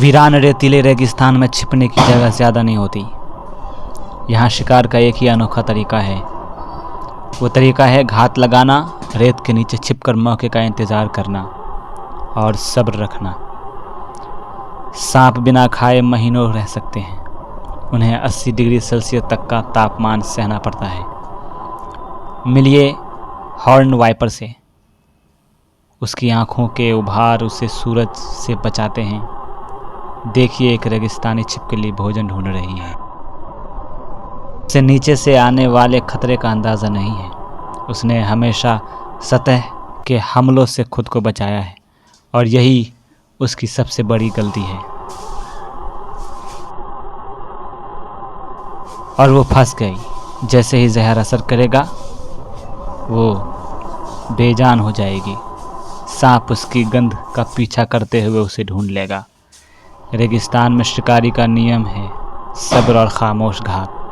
वीरान रेतीले रेगिस्तान में छिपने की जगह ज़्यादा नहीं होती। यहाँ शिकार का एक ही अनोखा तरीका है। वो तरीका है घात लगाना, रेत के नीचे छिपकर मौके का इंतज़ार करना और सब्र रखना। सांप बिना खाए महीनों रह सकते हैं। उन्हें 80 डिग्री सेल्सियस तक का तापमान सहना पड़ता है। मिलिए हॉर्न वाइपर से। उसकी आँखों के उभार उसे सूरज से बचाते हैं। देखिए, एक रेगिस्तानी छिपकली भोजन ढूंढ रही है। उसे नीचे से आने वाले खतरे का अंदाज़ा नहीं है। उसने हमेशा सतह के हमलों से खुद को बचाया है और यही उसकी सबसे बड़ी गलती है। और वो फंस गई। जैसे ही जहर असर करेगा वो बेजान हो जाएगी। सांप उसकी गंध का पीछा करते हुए उसे ढूंढ लेगा। रेगिस्तान में शिकारी का नियम है सब्र और खामोश घात।